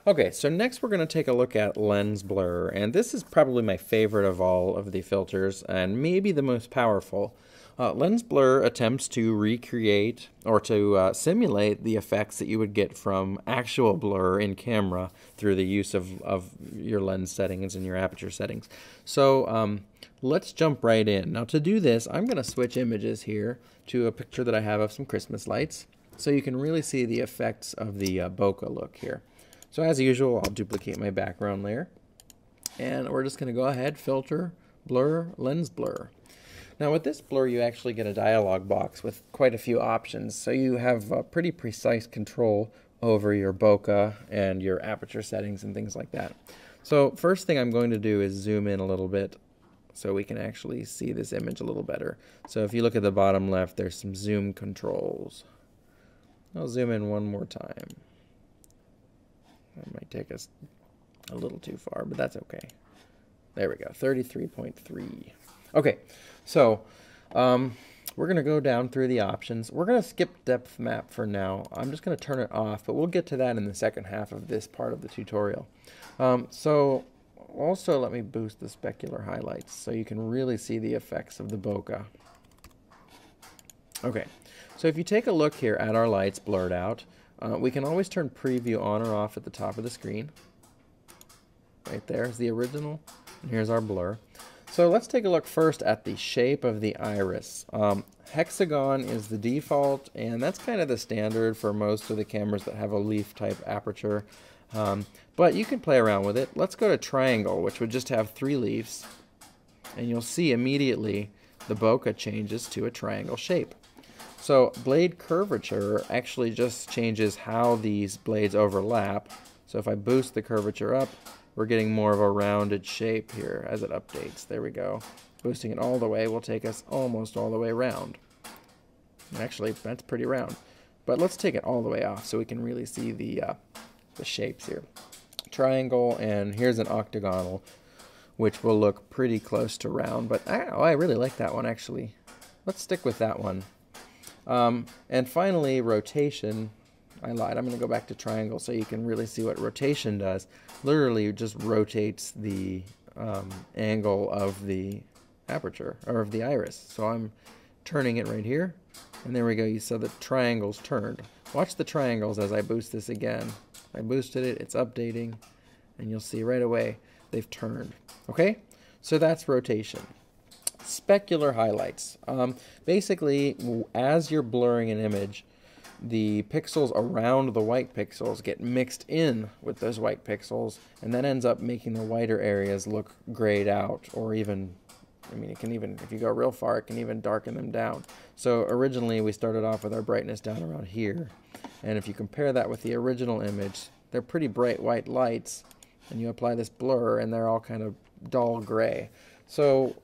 Okay, so next we're going to take a look at lens blur, and this is probably my favorite of all of the filters and maybe the most powerful. Lens blur attempts to recreate or to simulate the effects that you would get from actual blur in camera through the use of your lens settings and your aperture settings. So let's jump right in. Now to do this, I'm going to switch images here to a picture that I have of some Christmas lights so you can really see the effects of the bokeh look here. So as usual, I'll duplicate my background layer, and we're just going to go ahead, filter, blur, lens blur. Now with this blur, you actually get a dialog box with quite a few options, so you have pretty precise control over your bokeh and your aperture settings and things like that. So first thing I'm going to do is zoom in a little bit so we can actually see this image a little better. So if you look at the bottom left, there's some zoom controls. I'll zoom in one more time. That might take us a little too far, but that's okay. There we go, 33.3. Okay, so we're going to go down through the options. We're going to skip depth map for now. I'm just going to turn it off, but we'll get to that in the second half of this part of the tutorial. So also let me boost the specular highlights so you can really see the effects of the bokeh. Okay, so if you take a look here at our lights blurred out, we can always turn preview on or off at the top of the screen. Right there is the original, and here's our blur. So let's take a look first at the shape of the iris. Hexagon is the default, and that's kind of the standard for most of the cameras that have a leaf type aperture. But you can play around with it. Let's go to triangle, which would just have 3 leaves, and you'll see immediately the bokeh changes to a triangle shape. So blade curvature actually just changes how these blades overlap. So if I boost the curvature up, we're getting more of a rounded shape here as it updates. There we go. Boosting it all the way will take us almost all the way around. Actually, that's pretty round. But let's take it all the way off so we can really see the shapes here. Triangle, and here's an octagonal, which will look pretty close to round. But I really like that one, actually. Let's stick with that one. And finally, rotation. I lied. I'm going to go back to triangle so you can really see what rotation does. Literally, it just rotates the angle of the aperture, or of the iris. So I'm turning it right here, and there we go. You saw the triangles turned. Watch the triangles as I boost this again. I boosted it, it's updating, and you'll see right away they've turned. Okay? So that's rotation. Specular highlights. Basically, as you're blurring an image, the pixels around the white pixels get mixed in with those white pixels, and that ends up making the whiter areas look grayed out, or even, I mean, it can even, if you go real far, it can even darken them down. So originally we started off with our brightness down around here, and if you compare that with the original image, they're pretty bright white lights, and you apply this blur and they're all kind of dull gray. So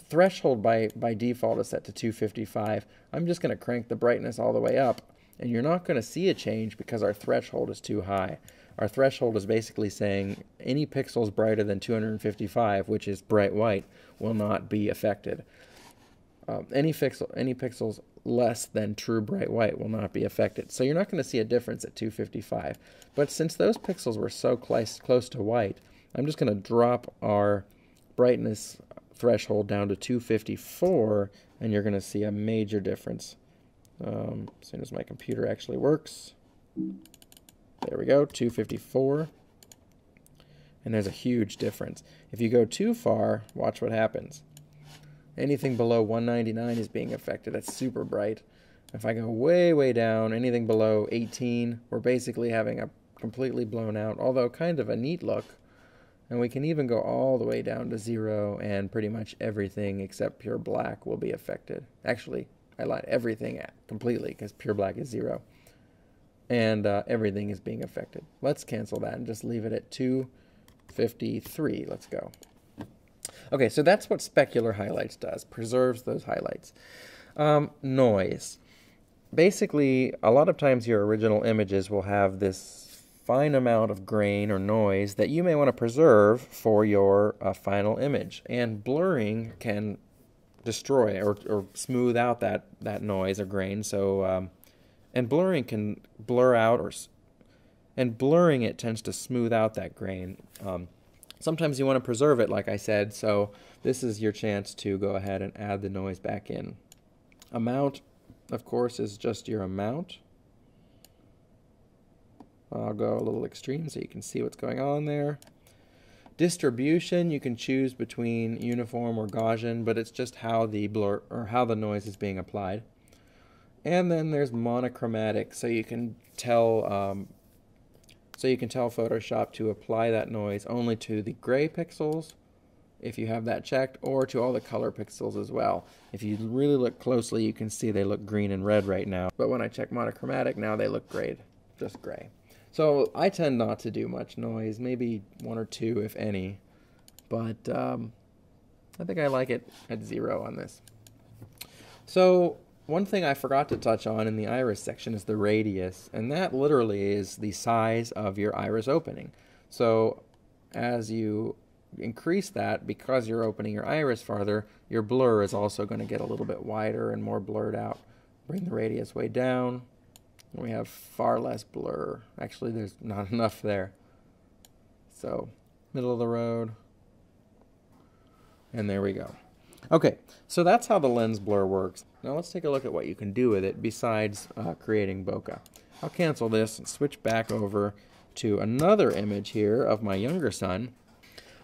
threshold by default is set to 255. I'm just going to crank the brightness all the way up, and you're not going to see a change because our threshold is too high. Our threshold is basically saying any pixels brighter than 255, which is bright white, will not be affected. Any pixels less than true bright white will not be affected. So you're not going to see a difference at 255. But since those pixels were so close to white, I'm just going to drop our brightness threshold down to 254, and you're going to see a major difference as soon as my computer actually works. There we go, 254, and there's a huge difference. If you go too far, watch what happens. Anything below 199 is being affected. That's super bright. If I go way down, anything below 18, we're basically having a completely blown out, although kind of a neat look. And we can even go all the way down to 0, and pretty much everything except pure black will be affected. Actually, I lied, everything completely, because pure black is 0. And everything is being affected. Let's cancel that and just leave it at 253. Let's go. Okay, so that's what specular highlights does, preserves those highlights. Noise. Basically, a lot of times your original images will have this fine amount of grain or noise that you may want to preserve for your final image. And blurring can destroy or smooth out that noise or grain. So, and blurring can blur out or And blurring it tends to smooth out that grain. Sometimes you want to preserve it, like I said, so this is your chance to go ahead and add the noise back in. Amount, of course, is just your amount. I'll go a little extreme so you can see what's going on there. Distribution, you can choose between uniform or Gaussian, but it's just how the blur or how the noise is being applied. And then there's monochromatic, so you can tell Photoshop to apply that noise only to the gray pixels, if you have that checked, or to all the color pixels as well. If you really look closely, you can see they look green and red right now. But when I check monochromatic, now they look gray, just gray. So I tend not to do much noise, maybe one or two, if any. But I think I like it at 0 on this. So one thing I forgot to touch on in the iris section is the radius, and that literally is the size of your iris opening. So as you increase that, because you're opening your iris farther, your blur is also going to get a little bit wider and more blurred out. Bring the radius way down. We have far less blur. Actually, there's not enough there. So, middle of the road. And there we go. Okay, so that's how the lens blur works. Now let's take a look at what you can do with it besides creating bokeh. I'll cancel this and switch back over to another image here of my younger son.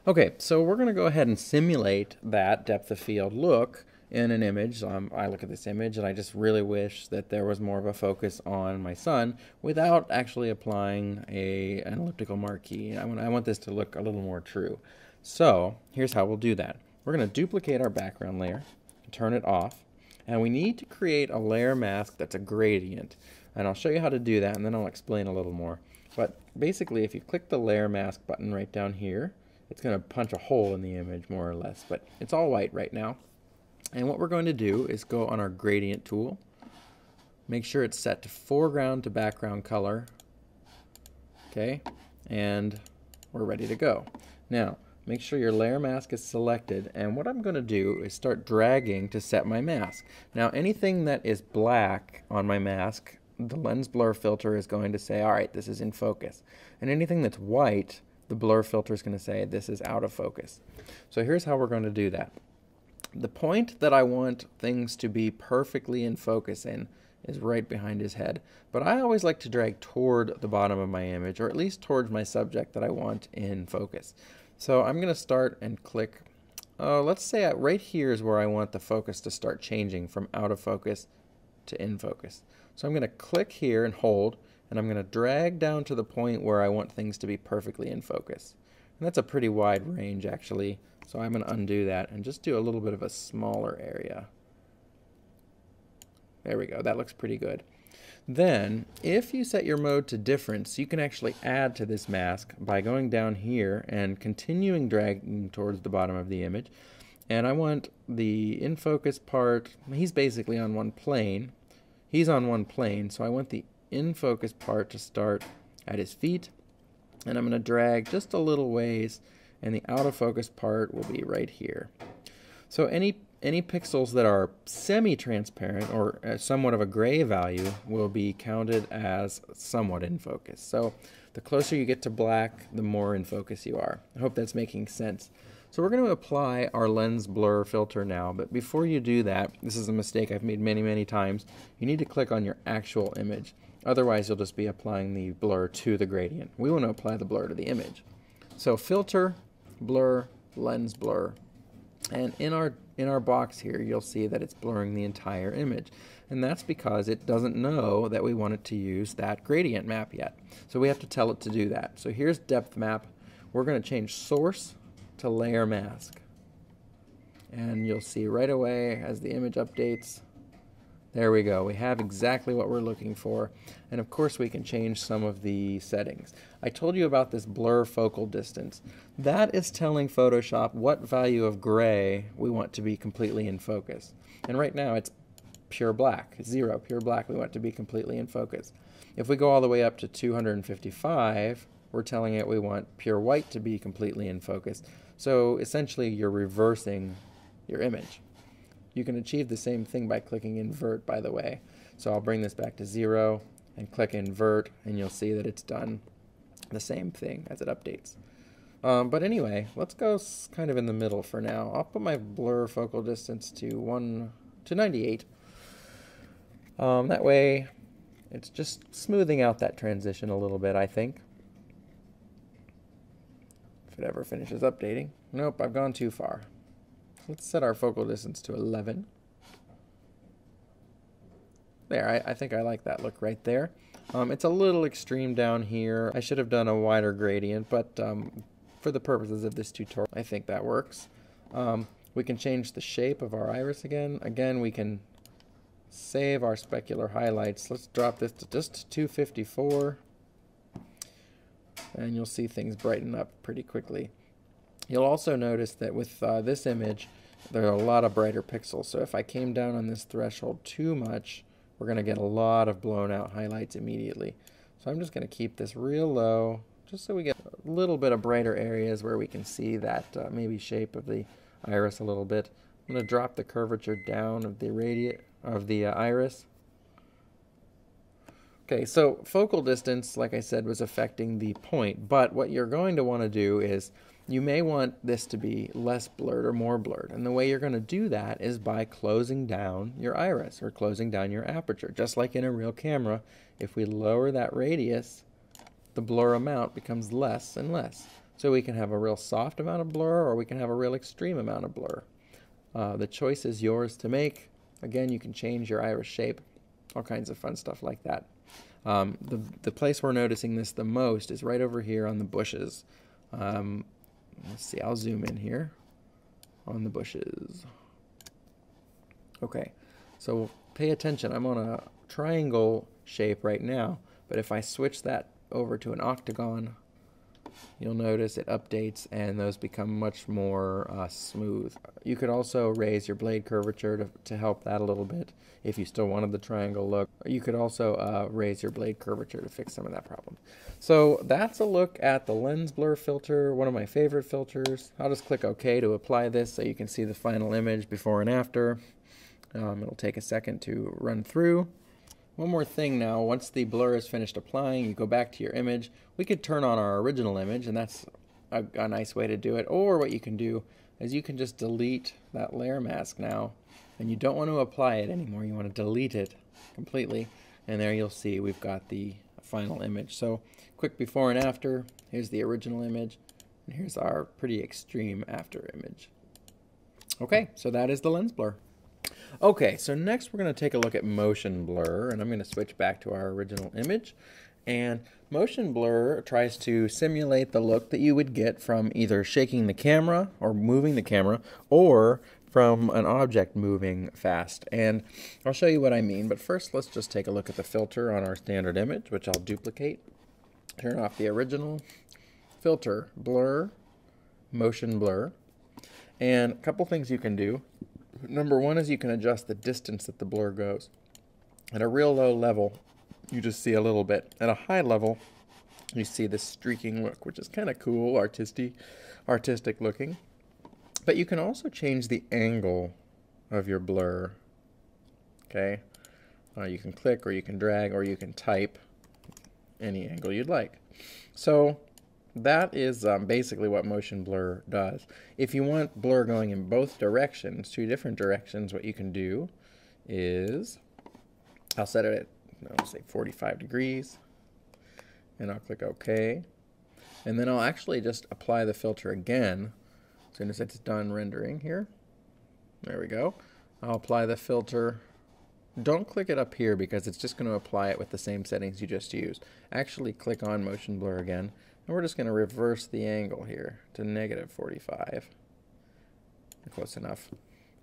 Okay, so we're going to go ahead and simulate that depth of field look in an image. I look at this image and I just really wish that there was more of a focus on my son without actually applying an elliptical marquee. I want this to look a little more true. So here's how we'll do that. We're going to duplicate our background layer, turn it off, and we need to create a layer mask that's a gradient. And I'll show you how to do that and then I'll explain a little more. But basically, if you click the layer mask button right down here, it's going to punch a hole in the image more or less, but it's all white right now. And what we're going to do is go on our gradient tool, make sure it's set to foreground to background color, okay, and we're ready to go. Now, make sure your layer mask is selected, and what I'm going to do is start dragging to set my mask. Now, anything that is black on my mask, the lens blur filter is going to say, all right, this is in focus. And anything that's white, the blur filter is going to say, this is out of focus. So here's how we're going to do that. The point that I want things to be perfectly in focus in is right behind his head. But I always like to drag toward the bottom of my image, or at least towards my subject that I want in focus. So I'm going to start and click. Let's say right here is where I want the focus to start changing from out of focus to in focus. So I'm going to click here and hold, and I'm going to drag down to the point where I want things to be perfectly in focus. And that's a pretty wide range, actually. So I'm going to undo that and just do a little bit of a smaller area. There we go. That looks pretty good. Then, if you set your mode to difference, you can actually add to this mask by going down here and continuing dragging towards the bottom of the image. And I want the in focus part, he's basically on one plane. He's on one plane, so I want the in focus part to start at his feet. And I'm going to drag just a little ways, and the out of focus part will be right here. So any pixels that are semi-transparent or somewhat of a gray value will be counted as somewhat in focus. So the closer you get to black, the more in focus you are. I hope that's making sense. So we're going to apply our lens blur filter now, but before you do that, this is a mistake I've made many times, you need to click on your actual image. Otherwise, you'll just be applying the blur to the gradient. We want to apply the blur to the image. So filter, blur, lens blur. And in our box here, you'll see that it's blurring the entire image. And that's because it doesn't know that we want it to use that gradient map yet. So we have to tell it to do that. So here's depth map. We're going to change source to layer mask. And you'll see right away as the image updates, there we go. We have exactly what we're looking for. And of course we can change some of the settings. I told you about this blur focal distance. That is telling Photoshop what value of gray we want to be completely in focus. And right now it's pure black, 0, pure black we want to be completely in focus. If we go all the way up to 255, we're telling it we want pure white to be completely in focus. So essentially you're reversing your image. You can achieve the same thing by clicking invert, by the way. So I'll bring this back to 0 and click invert, and you'll see that it's done the same thing as it updates. But anyway, let's go kind of in the middle for now. I'll put my blur focal distance to 98. That way, it's just smoothing out that transition a little bit, I think. If it ever finishes updating. Nope, I've gone too far. Let's set our focal distance to 11. There, I think I like that look right there. It's a little extreme down here. I should have done a wider gradient, but for the purposes of this tutorial, I think that works. We can change the shape of our iris again. Again, we can save our specular highlights. Let's drop this to just 254. And you'll see things brighten up pretty quickly. You'll also notice that with this image, there are a lot of brighter pixels. So if I came down on this threshold too much, we're going to get a lot of blown out highlights immediately. So I'm just going to keep this real low, just so we get a little bit of brighter areas where we can see that maybe shape of the iris a little bit. I'm going to drop the curvature down of the iris. Okay, so focal distance, like I said, was affecting the point, but what you're going to want to do is you may want this to be less blurred or more blurred, and the way you're going to do that is by closing down your iris or closing down your aperture. Just like in a real camera, if we lower that radius, the blur amount becomes less and less. So we can have a real soft amount of blur or we can have a real extreme amount of blur. The choice is yours to make. Again, you can change your iris shape, all kinds of fun stuff like that. The place we're noticing this the most is right over here on the bushes. Let's see, I'll zoom in here on the bushes. Okay, so pay attention. I'm on a triangle shape right now, but if I switch that over to an octagon, you'll notice it updates and those become much more smooth. You could also raise your blade curvature to help that a little bit if you still wanted the triangle look. You could also raise your blade curvature to fix some of that problem. So that's a look at the lens blur filter, one of my favorite filters. I'll just click OK to apply this so you can see the final image before and after. It'll take a second to run through. One more thing now, once the blur is finished applying, you go back to your image. We could turn on our original image, and that's a nice way to do it. Or what you can do is you can just delete that layer mask now, and you don't want to apply it anymore. You want to delete it completely, and there you'll see we've got the final image. So quick before and after, here's the original image, and here's our pretty extreme after image. Okay, so that is the lens blur. Okay, so next we're going to take a look at motion blur, and I'm going to switch back to our original image. And motion blur tries to simulate the look that you would get from either shaking the camera or moving the camera or from an object moving fast. And I'll show you what I mean, but first let's just take a look at the filter on our standard image, which I'll duplicate. Turn off the original. Filter, blur, motion blur. And a couple things you can do. Number one is you can adjust the distance that the blur goes. At a real low level, you just see a little bit. At a high level, you see this streaking look, which is kind of cool, artistic looking. But you can also change the angle of your blur. Okay? You can click or you can drag or you can type any angle you'd like. So that is basically what motion blur does. If you want blur going in both directions, two different directions, what you can do is, I'll set it at, say 45 degrees, and I'll click OK. And then I'll actually just apply the filter again as soon as it's done rendering here. There we go. I'll apply the filter. Don't click it up here because it's just going to apply it with the same settings you just used. Actually click on motion blur again. And we're just going to reverse the angle here to -45. Close enough.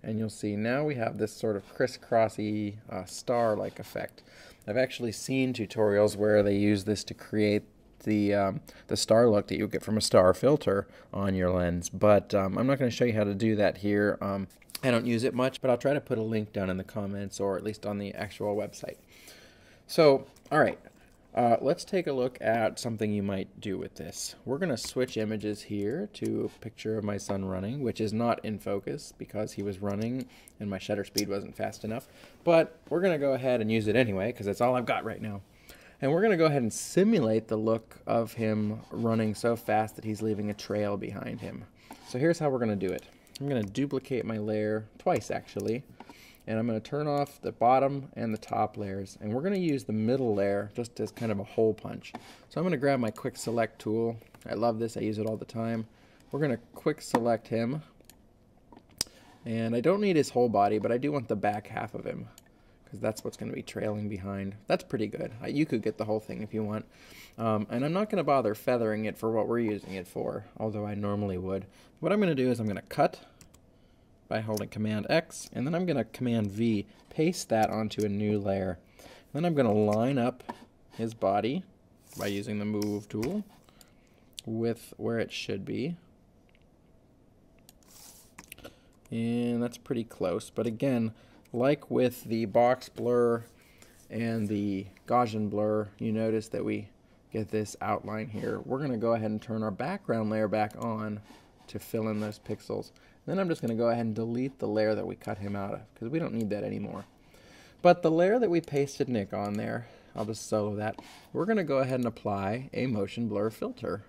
And you'll see now we have this sort of crisscrossy star-like effect. I've actually seen tutorials where they use this to create the star look that you get from a star filter on your lens. But I'm not going to show you how to do that here. I don't use it much, but I'll try to put a link down in the comments or at least on the actual website. So, all right. Let's take a look at something you might do with this. We're going to switch images here to a picture of my son running, which is not in focus because he was running and my shutter speed wasn't fast enough. But we're going to go ahead and use it anyway because that's all I've got right now. And we're going to go ahead and simulate the look of him running so fast that he's leaving a trail behind him. So here's how we're going to do it. I'm going to duplicate my layer twice, actually. And I'm going to turn off the bottom and the top layers. And we're going to use the middle layer just as kind of a hole punch. So I'm going to grab my quick select tool. I love this. I use it all the time. We're going to quick select him. And I don't need his whole body, but I do want the back half of him, because that's what's going to be trailing behind. That's pretty good. You could get the whole thing if you want. And I'm not going to bother feathering it for what we're using it for, although I normally would. What I'm going to do is I'm going to cut by holding Command X, and then I'm going to Command V, paste that onto a new layer. Then I'm going to line up his body by using the Move tool with where it should be. And that's pretty close, but again, like with the box blur and the Gaussian blur, you notice that we get this outline here. We're going to go ahead and turn our background layer back on to fill in those pixels. Then I'm just going to go ahead and delete the layer that we cut him out of, because we don't need that anymore. But the layer that we pasted Nick on there, I'll just solo that. We're going to go ahead and apply a motion blur filter.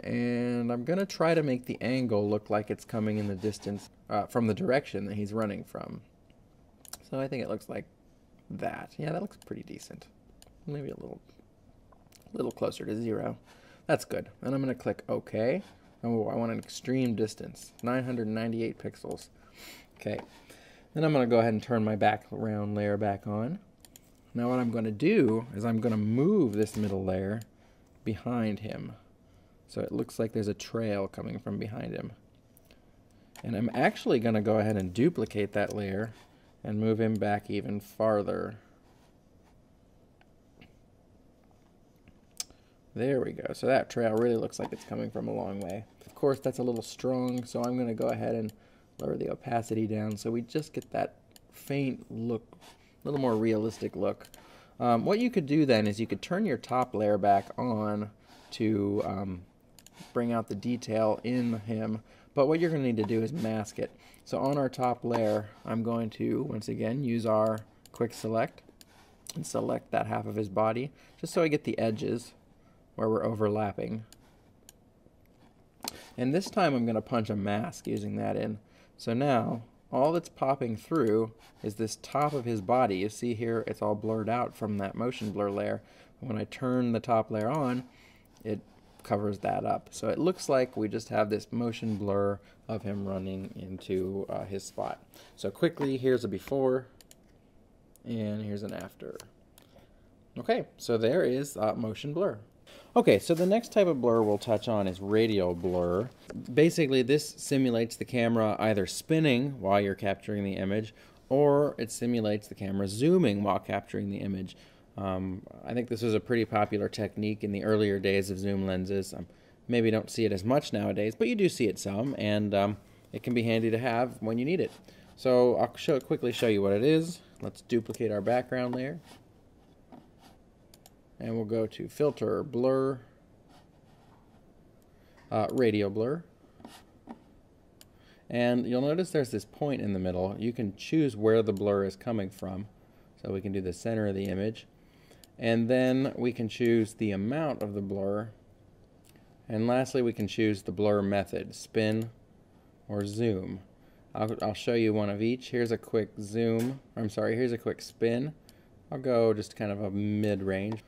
And I'm going to try to make the angle look like it's coming in the distance from the direction that he's running from. So I think it looks like that. Yeah, that looks pretty decent. Maybe a little closer to 0. That's good. And I'm going to click OK. Oh, I want an extreme distance, 998 pixels. Okay. Then I'm going to go ahead and turn my background layer back on. Now what I'm going to do is I'm going to move this middle layer behind him, so it looks like there's a trail coming from behind him. And I'm actually going to go ahead and duplicate that layer and move him back even farther. There we go. So that trail really looks like it's coming from a long way. Of course, that's a little strong, so I'm going to go ahead and lower the opacity down so we just get that faint look, a little more realistic look. What you could do then is you could turn your top layer back on to bring out the detail in him, but what you're going to need to do is mask it. So on our top layer, I'm going to, once again, use our quick select and select that half of his body, just so I get the edges where we're overlapping. And this time I'm going to punch a mask using that in. So now, all that's popping through is this top of his body. You see here, it's all blurred out from that motion blur layer. When I turn the top layer on, it covers that up. So it looks like we just have this motion blur of him running into his spot. So quickly, here's a before, and here's an after. Okay, so there is motion blur. Okay, so the next type of blur we'll touch on is radial blur. Basically, this simulates the camera either spinning while you're capturing the image, or it simulates the camera zooming while capturing the image. I think this was a pretty popular technique in the earlier days of zoom lenses. Maybe don't see it as much nowadays, but you do see it some, and it can be handy to have when you need it. So I'll quickly show you what it is. Let's duplicate our background layer. And we'll go to Filter, Blur, Radial Blur. And you'll notice there's this point in the middle. You can choose where the blur is coming from. So we can do the center of the image. And then we can choose the amount of the blur. And lastly, we can choose the blur method, spin or zoom. I'll show you one of each. Here's a quick zoom. Here's a quick spin. I'll go just kind of a mid-range.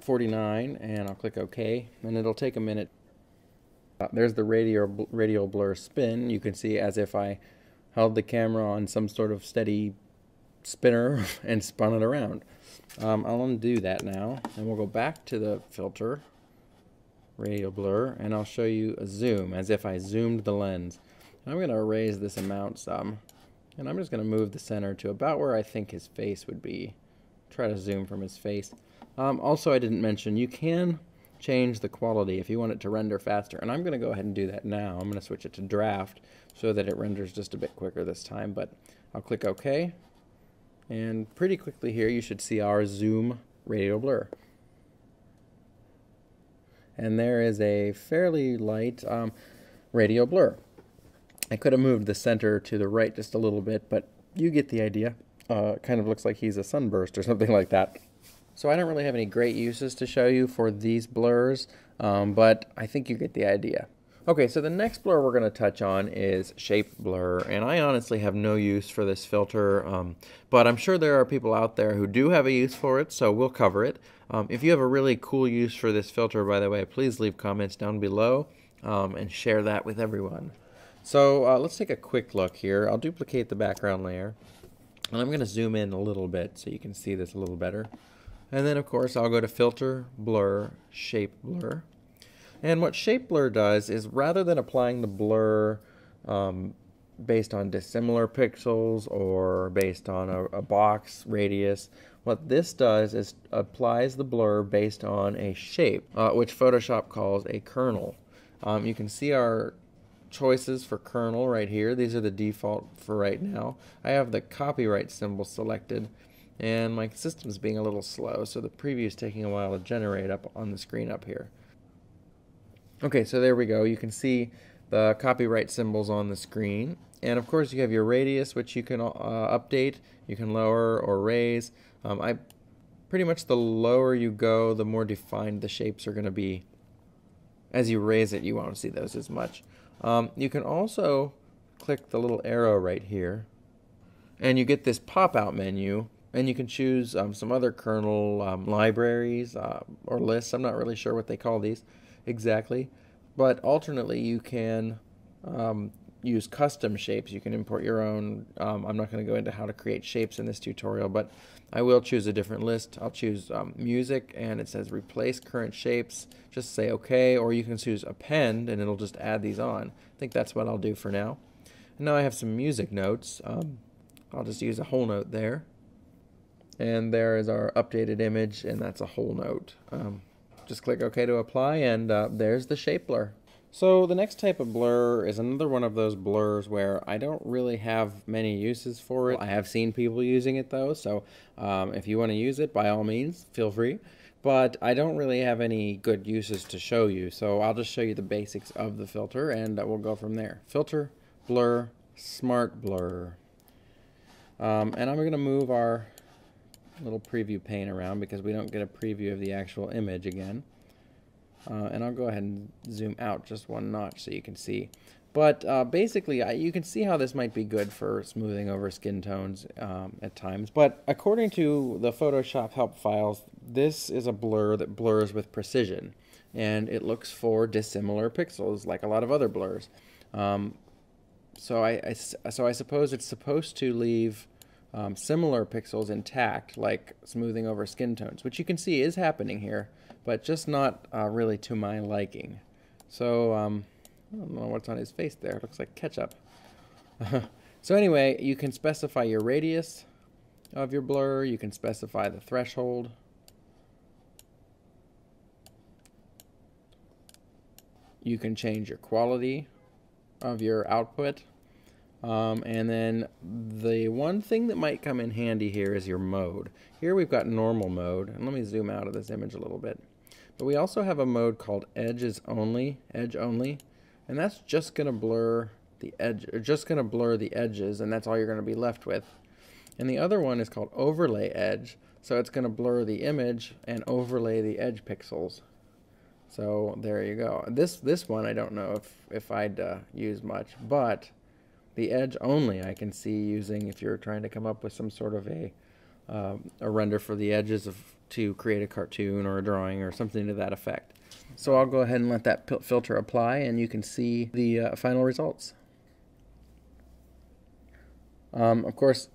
49, and I'll click OK, and it'll take a minute. There's the radial blur spin. You can see as if I held the camera on some sort of steady spinner and spun it around. I'll undo that now, and we'll go back to the filter, radial blur, and I'll show you a zoom, as if I zoomed the lens. I'm going to raise this amount some, and I'm just going to move the center to about where I think his face would be. Try to zoom from his face. Also, I didn't mention, you can change the quality if you want it to render faster, and I'm going to go ahead and do that now. I'm going to switch it to draft so that it renders just a bit quicker this time, but I'll click OK, and pretty quickly here you should see our zoom radial blur. And there is a fairly light radial blur. I could have moved the center to the right just a little bit, but you get the idea. Kind of looks like he's a sunburst or something like that. So I don't really have any great uses to show you for these blurs, but I think you get the idea. Okay, so the next blur we're going to touch on is shape blur, and I honestly have no use for this filter, but I'm sure there are people out there who do have a use for it, so we'll cover it. If you have a really cool use for this filter, by the way, please leave comments down below and share that with everyone. So let's take a quick look here. I'll duplicate the background layer, and I'm going to zoom in a little bit so you can see this a little better. And then, of course, I'll go to Filter, Blur, Shape Blur. And what Shape Blur does is, rather than applying the blur based on dissimilar pixels or based on a box radius, what this does is applies the blur based on a shape, which Photoshop calls a kernel. You can see our choices for kernel right here. These are the default for right now. I have the copyright symbol selected, and my system's being a little slow, so the preview is taking a while to generate up on the screen up here. Okay, so there we go. You can see the copyright symbols on the screen. And of course you have your radius, which you can update. You can lower or raise. Pretty much the lower you go, the more defined the shapes are going to be. As you raise it, you won't see those as much. You can also click the little arrow right here, and you get this pop-out menu, and you can choose some other kernel libraries or lists. I'm not really sure what they call these exactly, but alternately you can use custom shapes. You can import your own. I'm not going to go into how to create shapes in this tutorial, but I will choose a different list. I'll choose music, and it says replace current shapes. Just say OK, or you can choose append, and it'll just add these on. I think that's what I'll do for now. And now I have some music notes. I'll just use a whole note there, and there is our updated image, and that's a whole note. Just click OK to apply, and there's the shape blur. So the next type of blur is another one of those blurs where I don't really have many uses for it. I have seen people using it though, so if you want to use it, by all means, feel free. But I don't really have any good uses to show you, so I'll just show you the basics of the filter, and we'll go from there. Filter, Blur, Smart Blur. And I'm going to move our little preview pane around because we don't get a preview of the actual image again. And I'll go ahead and zoom out just one notch so you can see. But basically, you can see how this might be good for smoothing over skin tones at times. But according to the Photoshop help files, this is a blur that blurs with precision, and it looks for dissimilar pixels like a lot of other blurs. So I suppose it's supposed to leave similar pixels intact, like smoothing over skin tones, which you can see is happening here, but just not really to my liking. So I don't know what's on his face there. It looks like ketchup. So anyway, you can specify your radius of your blur. You can specify the threshold. You can change your quality of your output. And then the one thing that might come in handy here is your mode. Here we've got normal mode, and let me zoom out of this image a little bit. But we also have a mode called edge only, and that's just going to blur the edge, or just going to blur the edges, and that's all you're going to be left with. And the other one is called overlay edge, so it's going to blur the image and overlay the edge pixels. So there you go. This one I don't know if I'd use much, but the edge only I can see using if you're trying to come up with some sort of a render for the edges to create a cartoon or a drawing or something to that effect. So I'll go ahead and let that filter apply, and you can see the final results. Of course,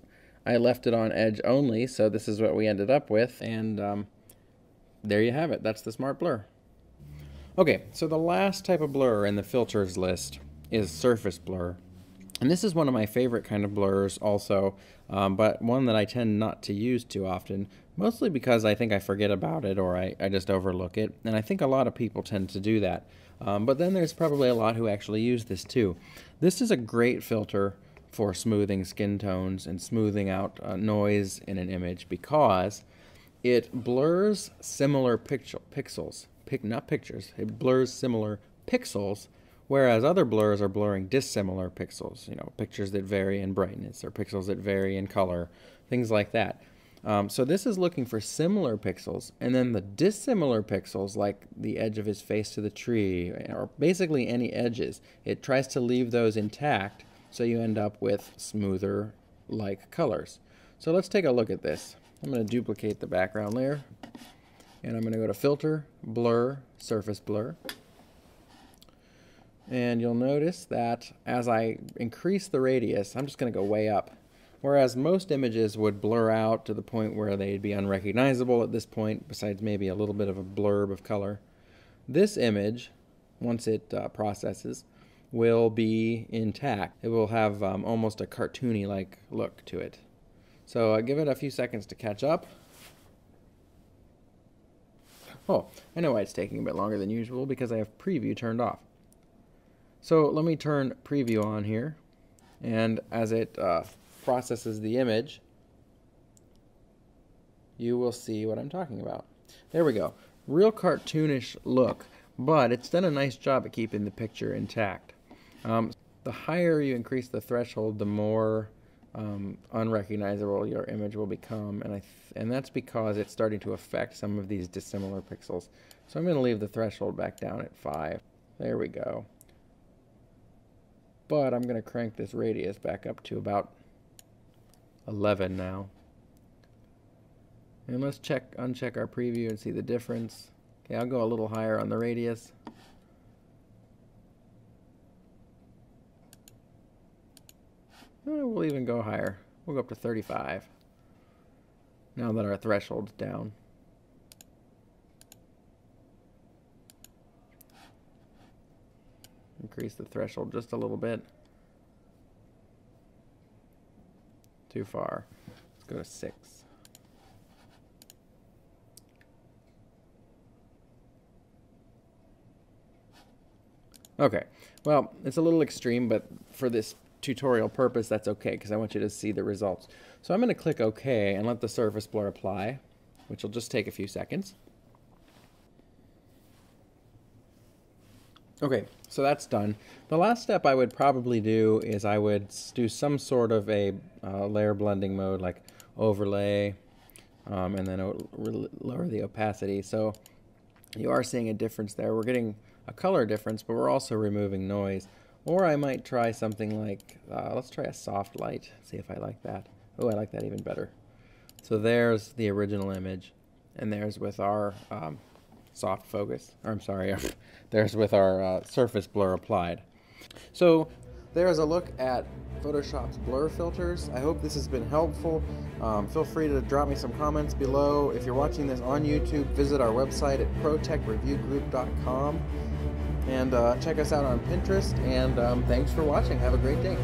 I left it on edge only, so this is what we ended up with, and there you have it. That's the Smart Blur. Okay, so the last type of blur in the filters list is surface blur. And this is one of my favorite kind of blurs also, but one that I tend not to use too often, mostly because I think I forget about it or I just overlook it, and I think a lot of people tend to do that. But then there's probably a lot who actually use this too. This is a great filter for smoothing skin tones and smoothing out noise in an image because it blurs similar pixels. Not pictures, it blurs similar pixels, whereas other blurs are blurring dissimilar pixels, you know, pictures that vary in brightness or pixels that vary in color, things like that. So this is looking for similar pixels, and then the dissimilar pixels, like the edge of his face to the tree, or basically any edges, it tries to leave those intact, so you end up with smoother like colors. So let's take a look at this. I'm going to duplicate the background layer, and I'm going to go to Filter, Blur, Surface Blur. And you'll notice that as I increase the radius, I'm just going to go way up. Whereas most images would blur out to the point where they'd be unrecognizable at this point, besides maybe a little bit of a blurb of color. This image, once it processes, will be intact. It will have almost a cartoony-like look to it. So give it a few seconds to catch up. Oh, I know why it's taking a bit longer than usual, because I have preview turned off. So let me turn preview on here, and as it processes the image, you will see what I'm talking about. There we go. Real cartoonish look, but it's done a nice job at keeping the picture intact. The higher you increase the threshold, the more unrecognizable your image will become, and that's because it's starting to affect some of these dissimilar pixels. So I'm going to leave the threshold back down at 5. There we go. But I'm going to crank this radius back up to about 11 now. And let's uncheck our preview and see the difference. Okay, I'll go a little higher on the radius. We'll even go higher. We'll go up to 35. Now that our threshold's down. Increase the threshold just a little bit. Too far. Let's go to 6. Okay, well, it's a little extreme, but for this tutorial purpose, that's okay, because I want you to see the results. So I'm going to click OK and let the surface blur apply, which will just take a few seconds. Okay, so that's done. The last step I would probably do is I would do some sort of a layer blending mode, like overlay, and then lower the opacity. So you are seeing a difference there. We're getting a color difference, but we're also removing noise. Or I might try something like, let's try a soft light, see if I like that. Oh, I like that even better. So there's the original image, and there's with our soft focus, or I'm sorry, there's with our surface blur applied. So there's a look at Photoshop's blur filters. I hope this has been helpful. Feel free to drop me some comments below. If you're watching this on YouTube, visit our website at protechreviewgroup.com and check us out on Pinterest. And thanks for watching. Have a great day.